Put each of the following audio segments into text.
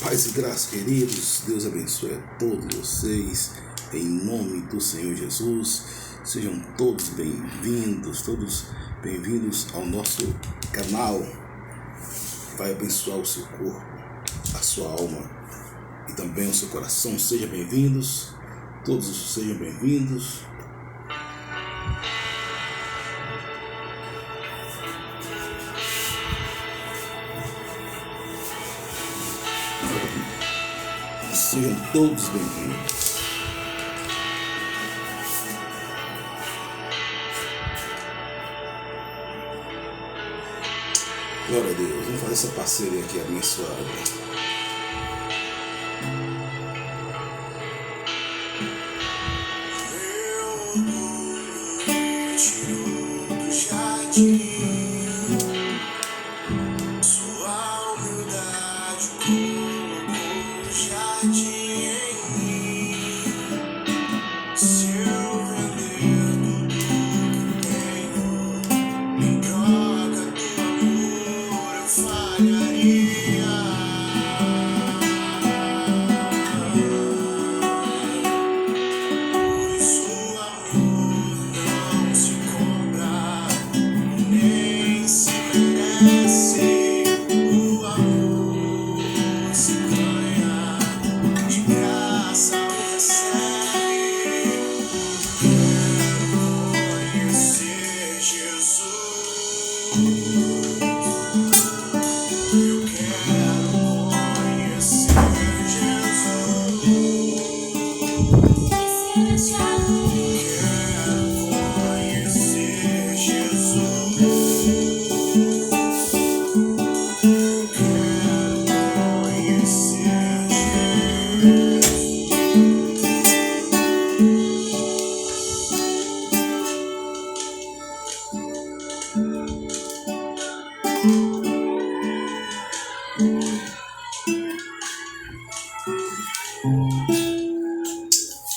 Paz e graça, queridos. Deus abençoe a todos vocês. Em nome do Senhor Jesus. Sejam todos bem-vindos ao nosso canal. Vai abençoar o seu corpo, a sua alma e também o seu coração. Sejam bem-vindos. Todos sejam bem-vindos. Sejam todos bem-vindos. Glória a Deus. Vamos fazer essa parceria aqui abençoada.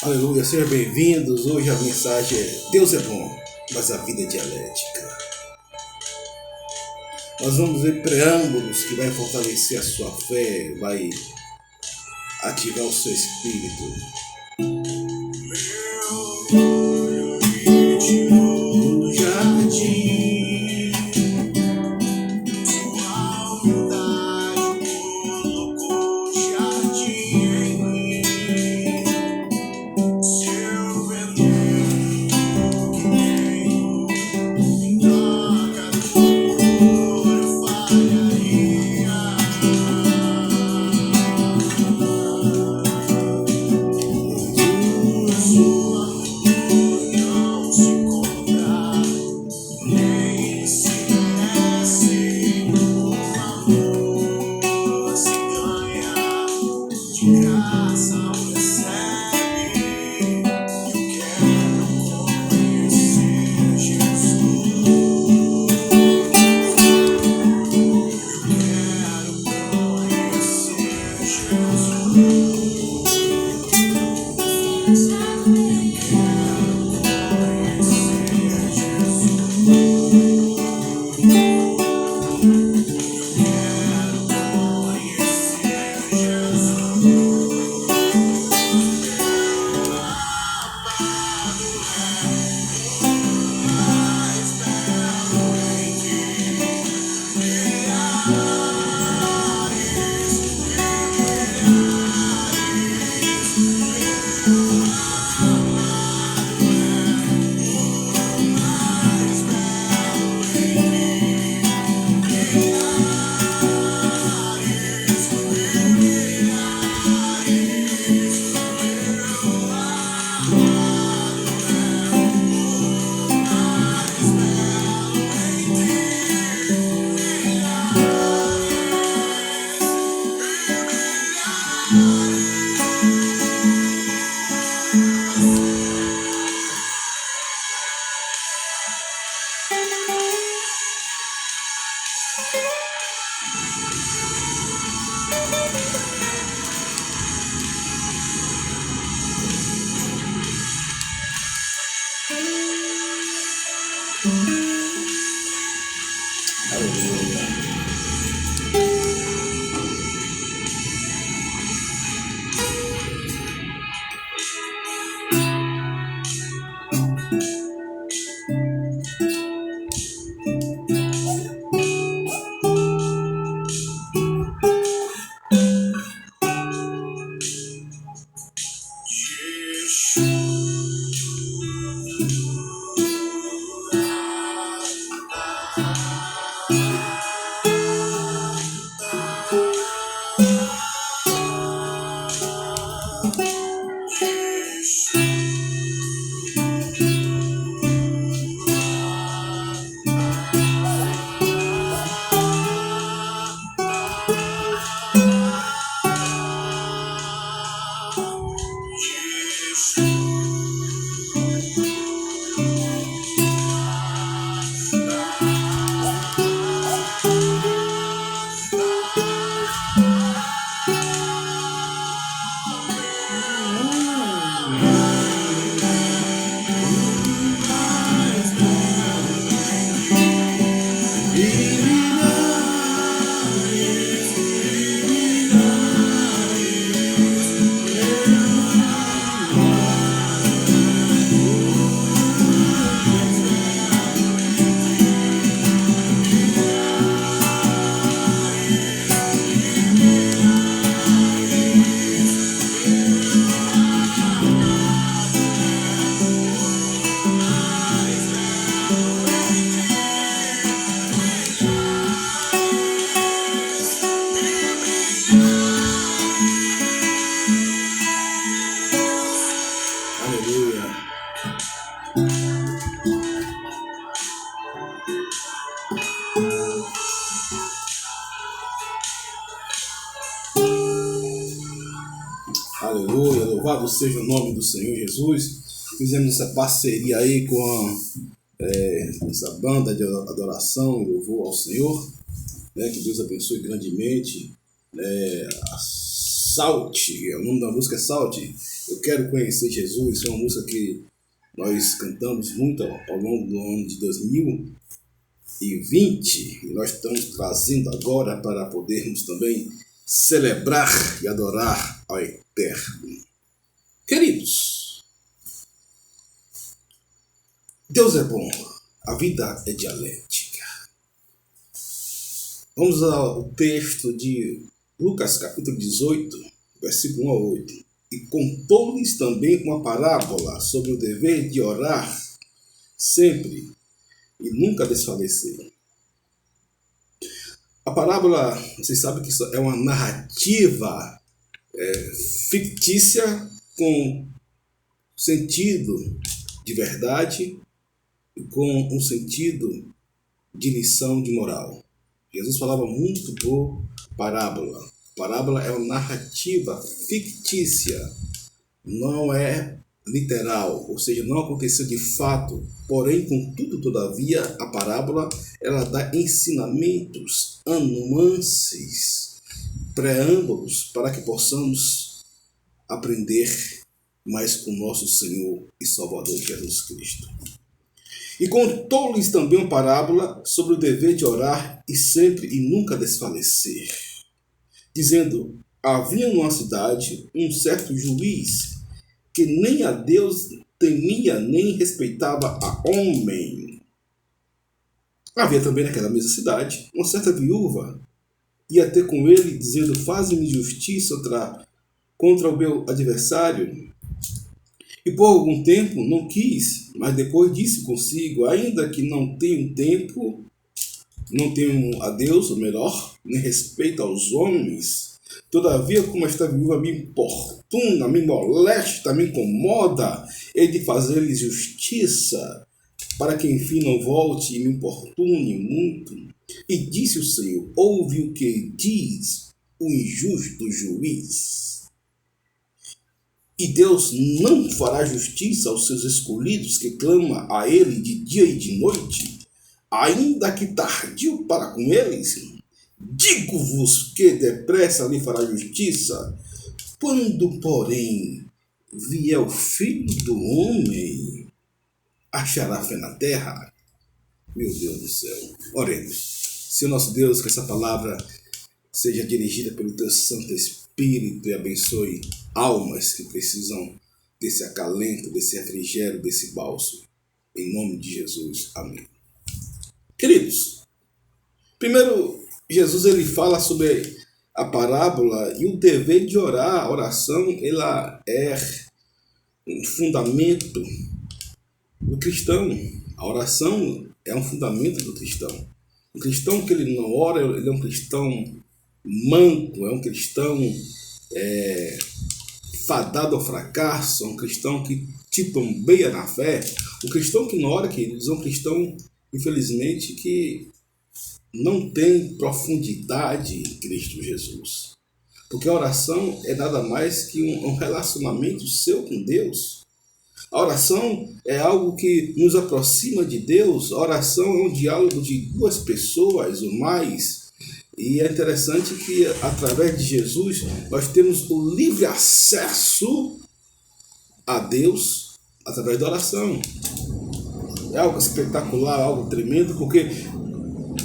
Aleluia, sejam bem-vindos. Hoje a mensagem é: Deus é bom, mas a vida é dialética. Nós vamos ver preâmbulos que vai fortalecer a sua fé, vai ativar o seu espírito. Louvado seja o nome do Senhor Jesus. Fizemos essa parceria aí com essa banda de adoração e louvor ao Senhor, né? Que Deus abençoe grandemente. A Salt, o nome da música é Salt. Eu quero conhecer Jesus. É uma música que nós cantamos muito ao longo do ano de 2020 e nós estamos trazendo agora para podermos também celebrar e adorar ao Eterno. Queridos, Deus é bom, a vida é dialética. Vamos ao texto de Lucas capítulo 18, versículo 1 a 8. E contou-lhes também uma parábola sobre o dever de orar sempre e nunca desfalecer. A parábola, vocês sabem que isso é uma narrativa fictícia com sentido de verdade e com um sentido de lição de moral. Jesus falava muito por parábola. Parábola é uma narrativa fictícia, não é literal, ou seja, não aconteceu de fato. Porém, contudo, todavia, a parábola ela dá ensinamentos, nuances, preâmbulos para que possamos aprender mais com nosso Senhor e Salvador Jesus Cristo. E contou-lhes também uma parábola sobre o dever de orar e sempre e nunca desfalecer, dizendo: havia numa cidade um certo juiz que nem a Deus temia nem respeitava a homem. Havia também naquela mesma cidade uma certa viúva, ia ter com ele, dizendo: faze-me justiça contra o meu adversário. E por algum tempo não quis, mas depois disse consigo: ainda que não tenho tempo, não tenho a Deus, ou melhor, nem respeito aos homens, todavia, como esta viúva me importuna, me molesta, me incomoda, hei de fazer-lhe justiça, para que enfim não volte e me importune muito. E disse o Senhor: ouve o que diz o injusto juiz. E Deus não fará justiça aos seus escolhidos que clamam a Ele de dia e de noite, ainda que tardio para com eles? Digo-vos que depressa lhe fará justiça. Quando, porém, vier o Filho do Homem, achará fé na terra? Meu Deus do céu. Oremos. Senhor nosso Deus, que essa palavra seja dirigida pelo Teu Santo Espírito e abençoe almas que precisam desse acalento, desse refrigério, desse bálsamo. Em nome de Jesus. Amém. Queridos, primeiro Jesus ele fala sobre a parábola e o dever de orar. A oração ela é um fundamento do cristão. A oração é um fundamento do cristão. O cristão que ele não ora, ele é um cristão manco, é um cristão fadado ao fracasso, é um cristão que titubeia na fé. O cristão que não ora, queridos, é um cristão, infelizmente, que não tem profundidade em Cristo Jesus. Porque a oração é nada mais que um relacionamento seu com Deus. A oração é algo que nos aproxima de Deus. A oração é um diálogo de duas pessoas ou mais. E é interessante que, através de Jesus, nós temos o livre acesso a Deus através da oração. É algo espetacular, algo tremendo, porque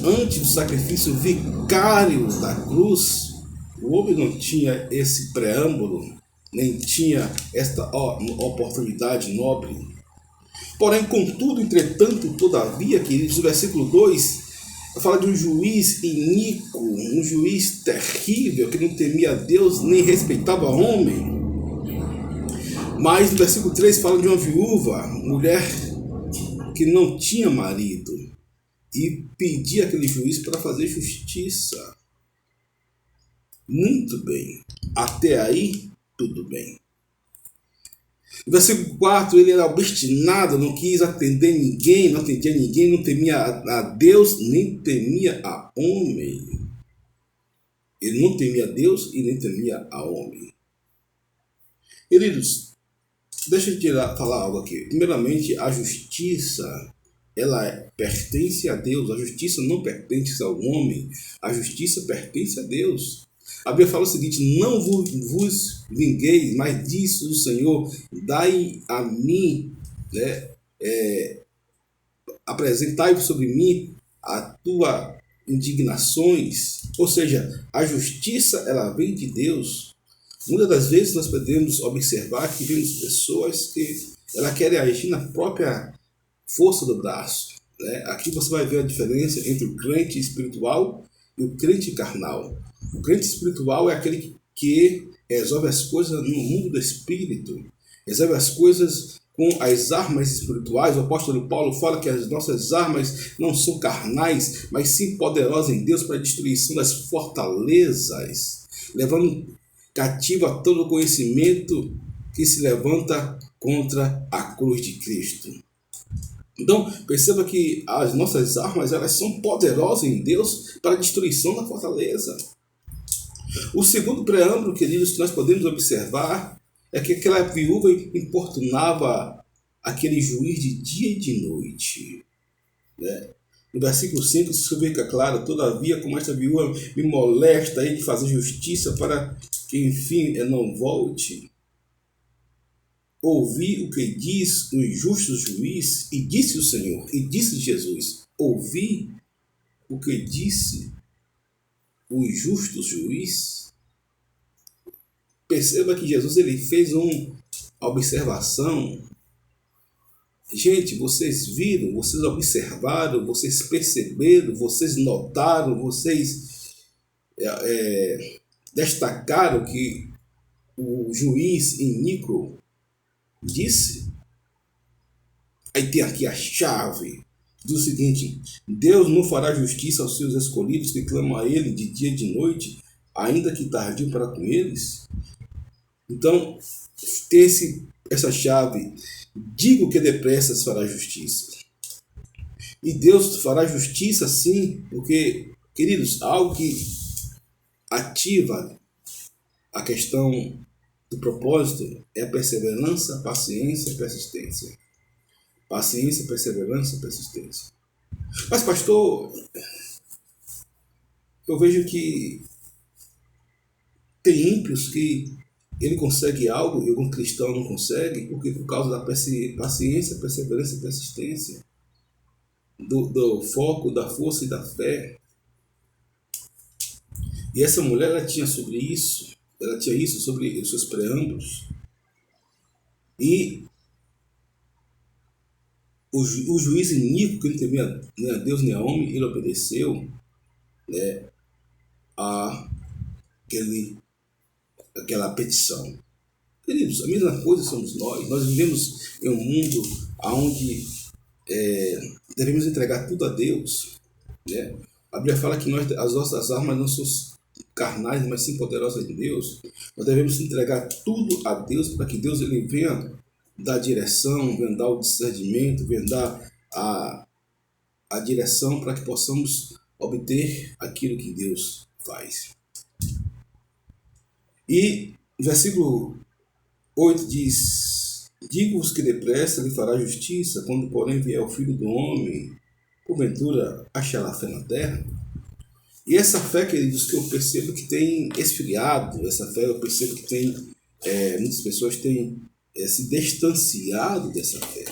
antes do sacrifício vicário da cruz, o homem não tinha esse preâmbulo, nem tinha esta oportunidade nobre. Porém, contudo, entretanto, todavia, queridos, o versículo 2 fala de um juiz iníquo, um juiz terrível, que não temia a Deus nem respeitava o homem. Mas no versículo 3 fala de uma viúva, mulher que não tinha marido, e pedia aquele juiz para fazer justiça. Muito bem. Até aí, tudo bem. No versículo 4, ele era obstinado, não quis atender ninguém, não atendia ninguém, não temia a Deus, nem temia a homem. Ele não temia a Deus e nem temia a homem. Queridos, deixa eu falar algo aqui. Primeiramente, a justiça, ela pertence a Deus. A justiça não pertence ao homem. A justiça pertence a Deus. A Bíblia fala o seguinte: não vos vingueis, mas disse o Senhor, dai a mim, né, apresentai sobre mim a tua indignações. Ou seja, a justiça, ela vem de Deus. Muitas das vezes nós podemos observar que vemos pessoas que ela querem agir na própria força do braço, né? Aqui você vai ver a diferença entre o crente espiritual e o crente carnal. O crente espiritual é aquele que resolve as coisas no mundo do espírito, resolve as coisas com as armas espirituais. O apóstolo Paulo fala que as nossas armas não são carnais, mas sim poderosas em Deus para a destruição das fortalezas, levando cativo a todo conhecimento que se levanta contra a cruz de Cristo. Então, perceba que as nossas armas, elas são poderosas em Deus para a destruição da fortaleza. O segundo preâmbulo, queridos, que nós podemos observar é que aquela viúva importunava aquele juiz de dia e de noite, né? No versículo 5 isso fica claro: todavia, como esta viúva me molesta aí de fazer justiça para que enfim eu não volte, ouvi o que diz o injusto juiz, e disse o Senhor, e disse Jesus, ouvi o que disse o injusto juiz. Perceba que Jesus ele fez uma observação. Gente, vocês viram, vocês observaram, vocês perceberam, vocês notaram, vocês destacaram que o juiz iníquo disse? Aí tem aqui a chave do seguinte: Deus não fará justiça aos seus escolhidos que clamam a Ele de dia e de noite, ainda que tardio para com eles? Então, tem essa chave: digo que depressa fará justiça. E Deus fará justiça sim, porque, queridos, algo que ativa a questão do propósito é a perseverança, paciência e persistência. Paciência, perseverança e persistência. Mas, pastor, eu vejo que tem ímpios que ele consegue algo e algum cristão não consegue, porque por causa da paciência, perseverança e persistência, do foco, da força e da fé. E essa mulher, ela tinha sobre isso, ela tinha isso sobre os seus preâmbulos. E o juiz iníquo, que não temia nem a Deus nem a homem, ele obedeceu, né, aquela petição. Queridos, a mesma coisa somos nós. Nós vivemos em um mundo onde devemos entregar tudo a Deus, né? A Bíblia fala que as nossas armas não são carnais, mas sim poderosas em Deus. Nós devemos entregar tudo a Deus para que Deus ele venha dar direção, venha dar o discernimento, venha dar a direção para que possamos obter aquilo que Deus faz. E o versículo 8 diz: digo-vos que depressa lhe fará justiça, quando porém vier o Filho do Homem, porventura achará fé na terra? E essa fé, queridos, que eu percebo que tem esfriado, essa fé eu percebo que tem, muitas pessoas têm se distanciado dessa fé.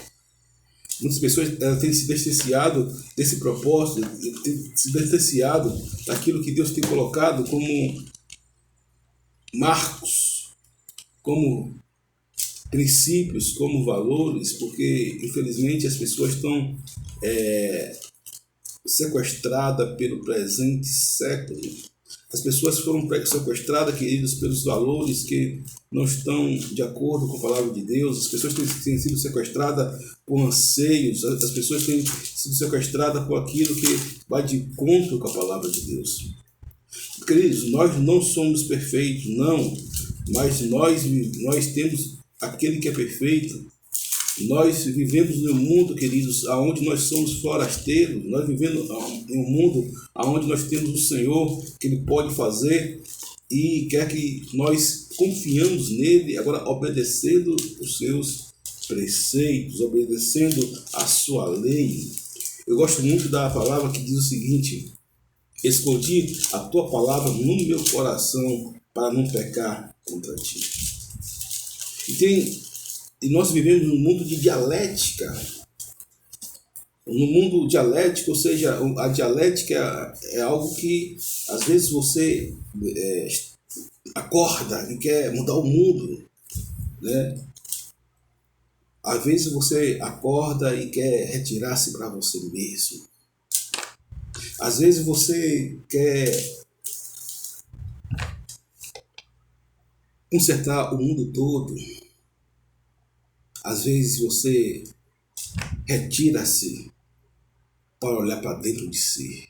Muitas pessoas têm se distanciado desse propósito, têm se distanciado daquilo que Deus tem colocado como marcos, como princípios, como valores, porque infelizmente as pessoas estão sequestradas pelo presente século. As pessoas foram sequestradas, queridos, pelos valores que não estão de acordo com a palavra de Deus. As pessoas têm sido sequestradas por anseios. As pessoas têm sido sequestradas por aquilo que vai de encontro com a palavra de Deus. Queridos, nós não somos perfeitos, não. Mas nós temos aquele que é perfeito. Nós vivemos em um mundo, queridos, onde nós somos forasteiros. Nós vivemos em um mundo onde nós temos o Senhor, que Ele pode fazer e quer que nós confiamos nele, agora obedecendo os seus preceitos, obedecendo a sua lei. Eu gosto muito da palavra que diz o seguinte: escondi a tua palavra no meu coração para não pecar contra ti. E nós vivemos num mundo de dialética. No mundo dialético, ou seja, a dialética é algo que às vezes você acorda e quer mudar o mundo, né? Às vezes você acorda e quer retirar-se para você mesmo. Às vezes você quer consertar o mundo todo. Às vezes você retira-se para olhar para dentro de si.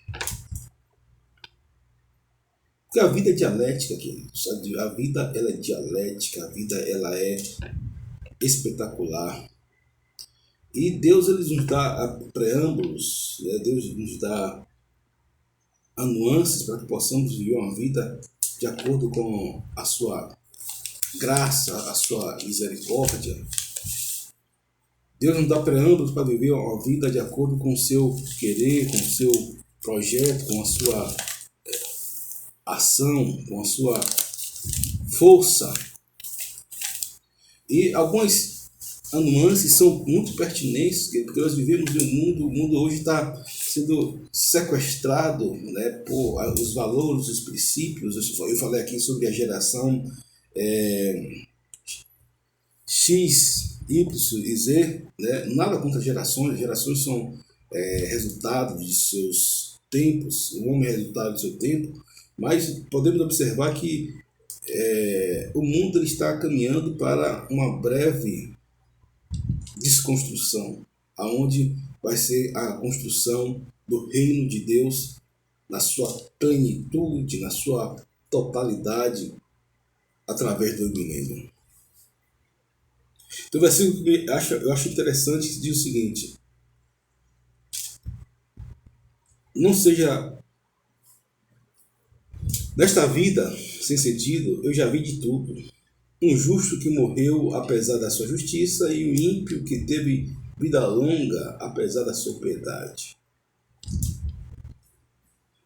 Porque a vida é dialética, queridos. A vida ela é dialética, a vida ela é espetacular. E Deus ele nos dá preâmbulos, né? Deus nos dá nuances para que possamos viver uma vida de acordo com a sua graça, a sua misericórdia. Deus nos dá preâmbulos para viver uma vida de acordo com o seu querer, com o seu projeto, com a sua ação, com a sua força. E algumas nuances são muito pertinentes, porque nós vivemos em um mundo, o mundo hoje está sendo sequestrado, né, por os valores, os princípios. Eu falei aqui sobre a geração X, Y e Z, né? Nada contra gerações são resultado de seus tempos, o homem é resultado do seu tempo, mas podemos observar que o mundo ele está caminhando para uma breve desconstrução, aonde vai ser a construção do reino de Deus na sua plenitude, na sua totalidade, através do milênio. Então, o versículo que eu acho interessante que diz o seguinte: não seja nesta vida sem sentido, eu já vi de tudo. Um justo que morreu apesar da sua justiça e um ímpio que teve vida longa apesar da sua piedade.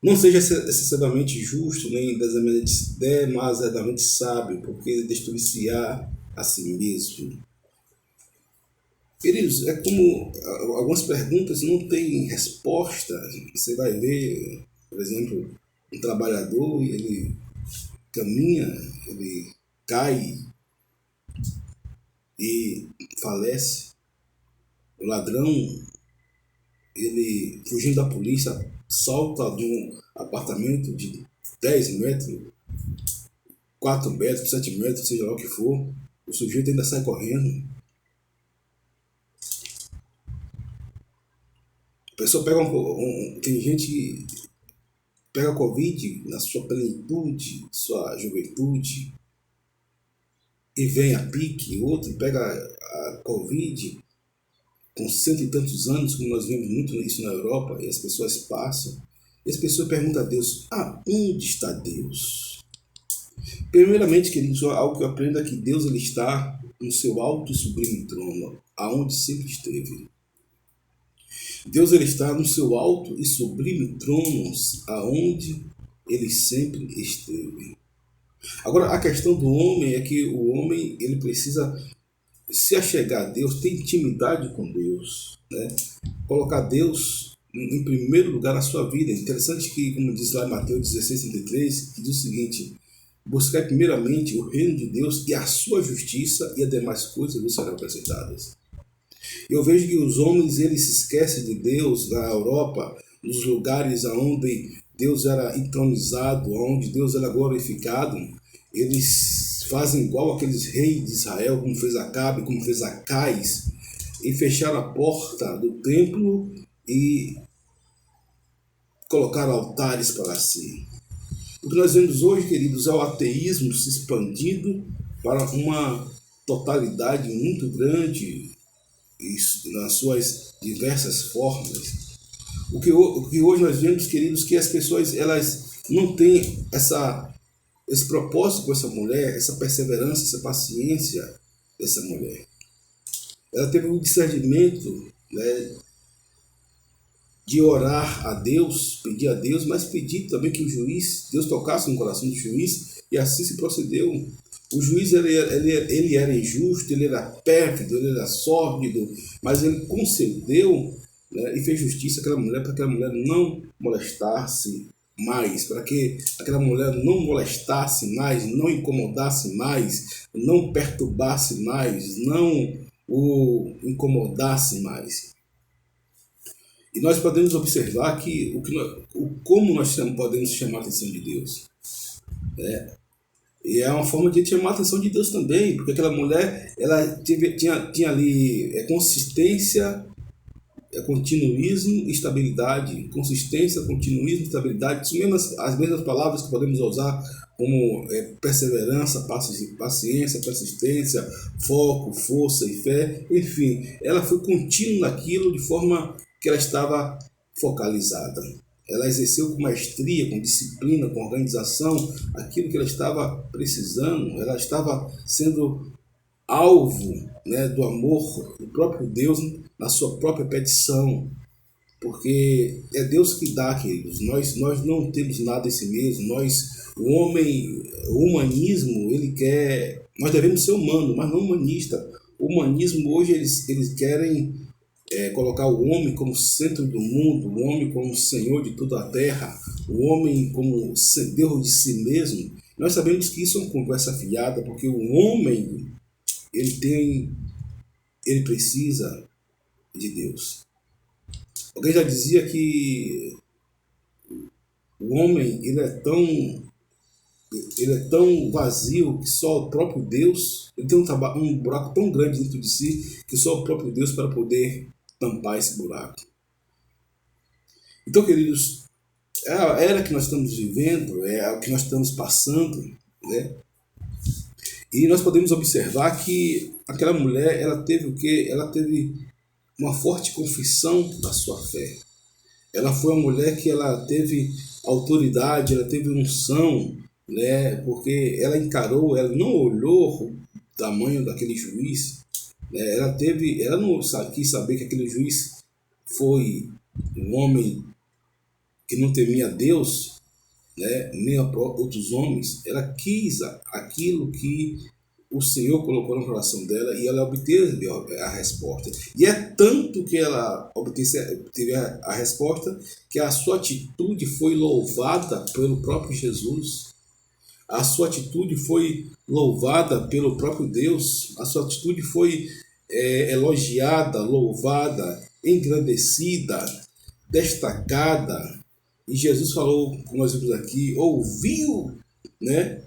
Não seja excessivamente justo nem demasiadamente sábio, porque destruir-se-á a si mesmo. Queridos, é como algumas perguntas não têm resposta. Você vai ver, por exemplo, um trabalhador, ele caminha, ele cai e falece. O ladrão, ele fugindo da polícia, salta de um apartamento de 10 metros, 4 metros, 7 metros, seja lá o que for. O sujeito ainda sai correndo. A pessoa pega tem gente que pega Covid na sua plenitude, sua juventude, e vem a pique. Outro pega a Covid com 100 e tantos anos, como nós vemos muito isso na Europa, e as pessoas passam. E as pessoas perguntam a Deus: onde está Deus? Primeiramente, queridos, algo que eu aprendo é que Deus ele está no seu alto e sublime trono, aonde sempre esteve. Deus ele está no seu alto e sublime trono, aonde ele sempre esteve. Agora, a questão do homem é que o homem ele precisa se achegar a Deus, ter intimidade com Deus, né? Colocar Deus em primeiro lugar na sua vida. É interessante que, como diz lá em Mateus 16:33, que diz o seguinte: buscar primeiramente o reino de Deus e a sua justiça, e as demais coisas lhes serão acrescentadas. Eu vejo que os homens eles se esquecem de Deus na Europa, nos lugares onde Deus era entronizado, onde Deus era glorificado. Eles fazem igual aqueles reis de Israel, como fez Acabe, como fez Acais, e fecharam a porta do templo e colocaram altares para si. O que nós vemos hoje, queridos, é o ateísmo se expandindo para uma totalidade muito grande, nas suas diversas formas. O que hoje nós vemos, queridos, que as pessoas elas não têm esse propósito com essa mulher, essa perseverança, essa paciência dessa mulher. Ela teve um discernimento, né, de orar a Deus, pedir a Deus, mas pedir também que o juiz, Deus tocasse no coração do juiz, e assim se procedeu. O juiz ele era injusto, ele era pérfido, ele era sórdido, mas ele concedeu, né, e fez justiça àquela mulher, para que aquela mulher não molestasse mais, para que aquela mulher não molestasse mais, não incomodasse mais, não perturbasse mais, não o incomodasse mais. E nós podemos observar que como nós podemos chamar a atenção de Deus. Né? E é uma forma de chamar a atenção de Deus também, porque aquela mulher ela tinha ali consistência, continuismo e estabilidade. Consistência, continuismo e estabilidade são as mesmas palavras que podemos usar como perseverança, paciência, persistência, foco, força e fé. Enfim, ela foi contínua naquilo de forma que ela estava focalizada. Ela exerceu com maestria, com disciplina, com organização, aquilo que ela estava precisando. Ela estava sendo alvo, né, do amor do próprio Deus na sua própria petição. Porque é Deus que dá, queridos. Nós não temos nada em si mesmo. O humanismo, ele quer... Nós devemos ser humanos, mas não humanista. O humanismo hoje eles querem colocar o homem como centro do mundo, o homem como senhor de toda a terra, o homem como Deus de si mesmo. Nós sabemos que isso é uma conversa fiada, porque o homem ele precisa de Deus. Alguém já dizia que o homem ele é tão vazio que só o próprio Deus, ele tem um buraco tão grande dentro de si que só o próprio Deus para poder tampar esse buraco. Então, queridos, é a era que nós estamos vivendo, é o que nós estamos passando, né? E nós podemos observar que aquela mulher, ela teve o quê? Ela teve uma forte confissão da sua fé. Ela foi uma mulher que ela teve autoridade, ela teve unção, né? Porque ela encarou, ela não olhou o tamanho daquele juiz, né? Ela não quis saber que aquele juiz foi um homem que não temia Deus, né? Nem a outros homens. Ela quis aquilo que o Senhor colocou no coração dela e ela obteve a resposta. E é tanto que ela obteve a resposta que a sua atitude foi louvada pelo próprio Jesus. A sua atitude foi louvada pelo próprio Deus. A sua atitude foi elogiada, louvada, engrandecida, destacada. E Jesus falou, como nós vimos aqui, ouviu, né?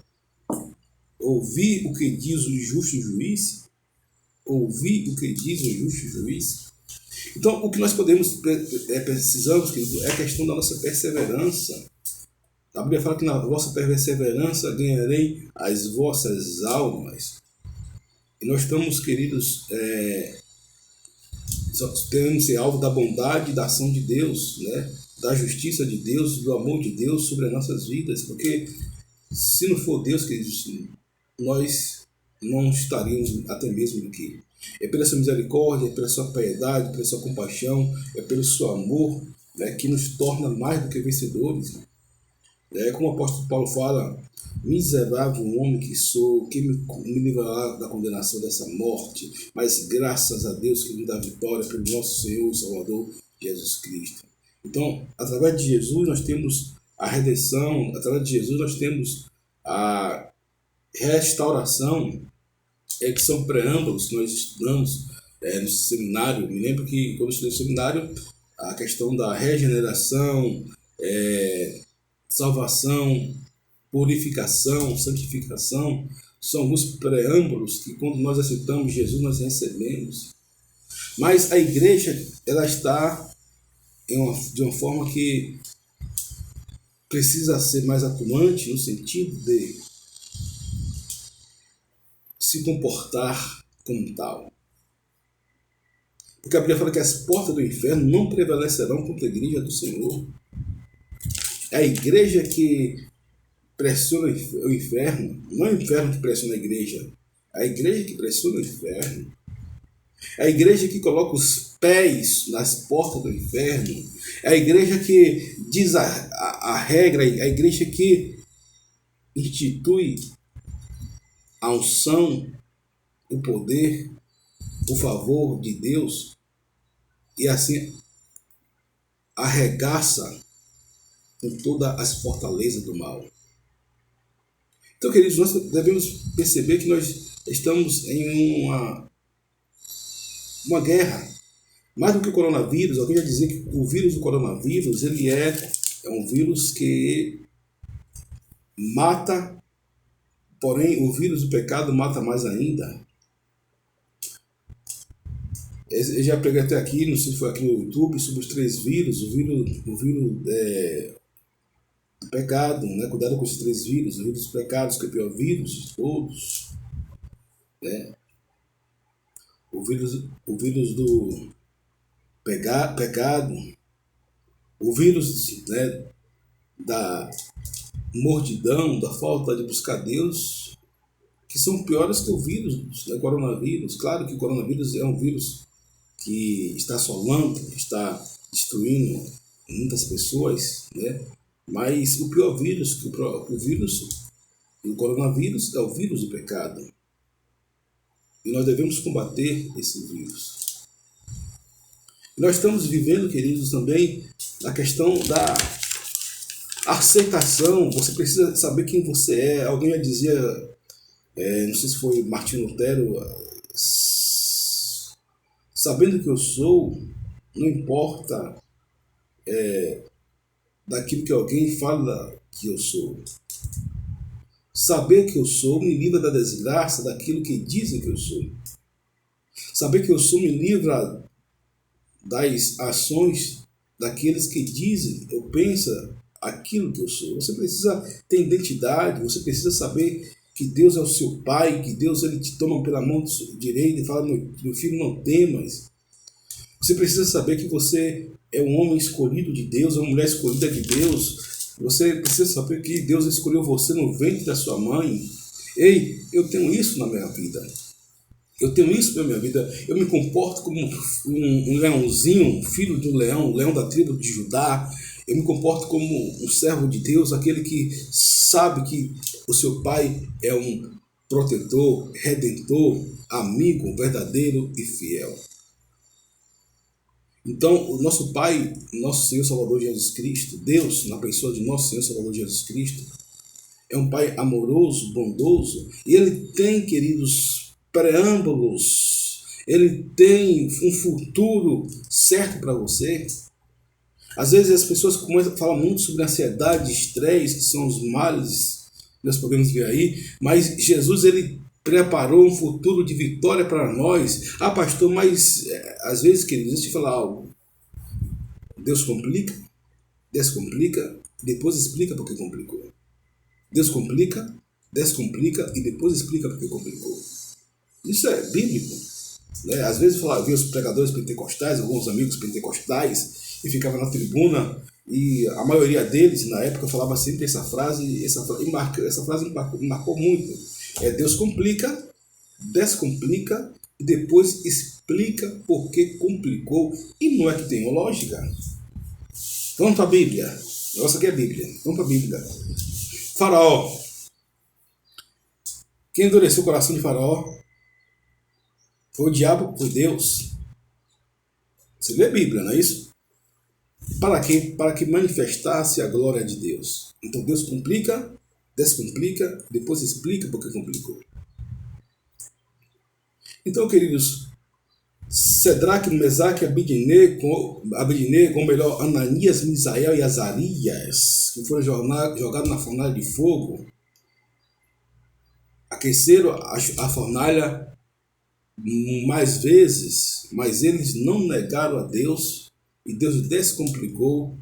Ouvir o que diz o justo juiz. Ouvir o que diz o justo juiz. Então, o que nós precisamos, querido, é a questão da nossa perseverança. A Bíblia fala que na vossa perseverança ganharei as vossas almas. E nós estamos, queridos, tendo ser alvo da bondade e da ação de Deus, né? Da justiça de Deus, do amor de Deus sobre as nossas vidas. Porque se não for Deus, queridos, nós não estaríamos até mesmo aqui. É pela sua misericórdia, é pela sua piedade, pela sua compaixão, é pelo seu amor, né, que nos torna mais do que vencedores. Como o apóstolo Paulo fala, miserável homem que sou, que me livrará da condenação dessa morte, mas graças a Deus que me dá vitória pelo nosso Senhor e Salvador Jesus Cristo. Então, através de Jesus nós temos a redenção, através de Jesus nós temos a restauração, que são preâmbulos que nós estudamos no seminário. Me lembro que quando eu estudei no seminário, a questão da regeneração, salvação, purificação, santificação, são alguns preâmbulos que quando nós aceitamos Jesus nós recebemos. Mas a igreja ela está de uma forma que precisa ser mais atuante no sentido de se comportar como tal. Porque a Bíblia fala que as portas do inferno não prevalecerão contra a igreja do Senhor. É a igreja que pressiona o inferno, não é o inferno que pressiona a igreja que pressiona o inferno. É a igreja que coloca os pés nas portas do inferno. É a igreja que diz a regra, é a igreja que institui a unção, o poder, o favor de Deus e assim arregaça com todas as fortalezas do mal. Então, queridos, nós devemos perceber que nós estamos em uma guerra. Mais do que o coronavírus, alguém já dizia que o vírus do coronavírus ele é um vírus que mata, porém o vírus do pecado mata mais ainda. Eu já preguei até aqui, não sei se foi aqui no YouTube, sobre os 3 vírus, o vírus do pecado, né? Cuidado com esses 3 vírus, o vírus dos pecados, que é o pior vírus de todos, né? O vírus do pecado, o vírus, né, da mordidão, da falta de buscar Deus, que são piores que o vírus do coronavírus. Claro que o coronavírus é um vírus que está assolando, que está destruindo muitas pessoas, né? Mas o pior vírus, o coronavírus, é o vírus do pecado. E nós devemos combater esse vírus. Nós estamos vivendo, queridos, também a questão da aceitação. Você precisa saber quem você é. Alguém já dizia, não sei se foi Martinho Lutero, sabendo que eu sou, não importa daquilo que alguém fala que eu sou. Saber que eu sou me livra da desgraça daquilo que dizem que eu sou. Saber que eu sou me livra das ações daqueles que dizem ou pensam aquilo que eu sou. Você precisa ter identidade, você precisa saber que Deus é o seu Pai, que Deus ele te toma pela mão direita e fala, meu filho, não temas. Você precisa saber que você é um homem escolhido de Deus, uma mulher escolhida de Deus. Você precisa saber que Deus escolheu você no ventre da sua mãe. Ei, eu tenho isso na minha vida. Eu tenho isso na minha vida. Eu me comporto como um leãozinho, filho de um leão da tribo de Judá. Eu me comporto como um servo de Deus, aquele que sabe que o seu Pai é um protetor, redentor, amigo, verdadeiro e fiel. Então, o nosso Pai, nosso Senhor Salvador Jesus Cristo, Deus, na pessoa de nosso Senhor Salvador Jesus Cristo, é um Pai amoroso, bondoso, e Ele tem, queridos, preâmbulos, Ele tem um futuro certo para você. Às vezes as pessoas começam a falar muito sobre ansiedade, estresse, que são os males que nós podemos ver aí, mas Jesus, Ele preparou um futuro de vitória para nós. Ah, pastor, mas às vezes, queridos, deixa eu te falar algo. Deus complica, descomplica, depois explica porque complicou. Deus complica, descomplica e depois explica porque complicou. Isso é bíblico, né? Às vezes eu vi os pregadores pentecostais, alguns amigos pentecostais, e ficava na tribuna, e a maioria deles, na época, falava sempre essa frase, essa frase me marcou muito. Deus complica, descomplica e depois explica por que complicou. E não é que tenha lógica. Vamos para a Bíblia. O negócio aqui é a Bíblia. Vamos para a Bíblia. Faraó. Quem endureceu o coração de Faraó? Foi o diabo, foi Deus. Você lê a Bíblia, não é isso? Para quê? Para que manifestasse a glória de Deus. Então Deus complica, descomplica, depois explica porque complicou. Então, queridos, Cedraque, Mesaque, Abidnego, ou melhor, Ananias, Misael e Azarias, que foram jogados na fornalha de fogo, aqueceram a fornalha mais vezes, mas eles não negaram a Deus e Deus descomplicou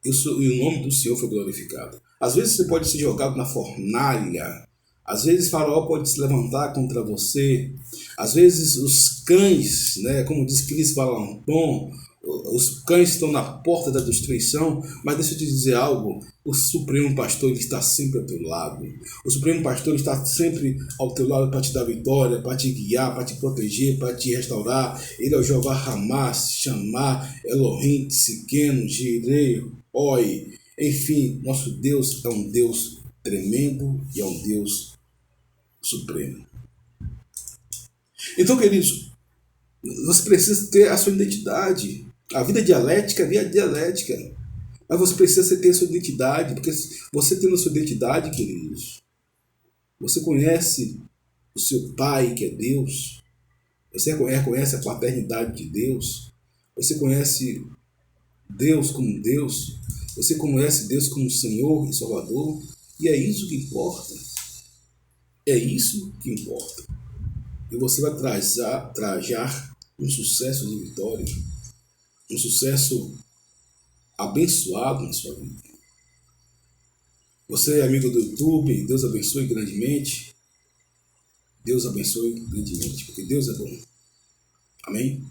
e o nome do Senhor foi glorificado. Às vezes você pode ser jogado na fornalha, às vezes Faraó pode se levantar contra você, às vezes os cães, né, como diz Cris Valampon, Os cães estão na porta da destruição, mas deixa eu te dizer algo, o Supremo Pastor ele está sempre ao teu lado. O Supremo Pastor está sempre ao teu lado para te dar vitória, para te guiar, para te proteger, para te restaurar. Ele é o Jeová Ramá, Chamar, Elohim, Tsidkenu, Jireh, Oi. Enfim, nosso Deus é um Deus tremendo e é um Deus supremo. Então, queridos, você precisa ter a sua identidade. A vida dialética é vida dialética. Mas você precisa ter a sua identidade, porque você tendo a sua identidade, queridos, você conhece o seu Pai, que é Deus, você reconhece a paternidade de Deus, você conhece Deus como Deus, você conhece Deus como Senhor e Salvador, e é isso que importa. É isso que importa. E você vai trajar um sucesso de vitória, um sucesso abençoado na sua vida. Você é amigo do YouTube, Deus abençoe grandemente. Deus abençoe grandemente, porque Deus é bom. Amém?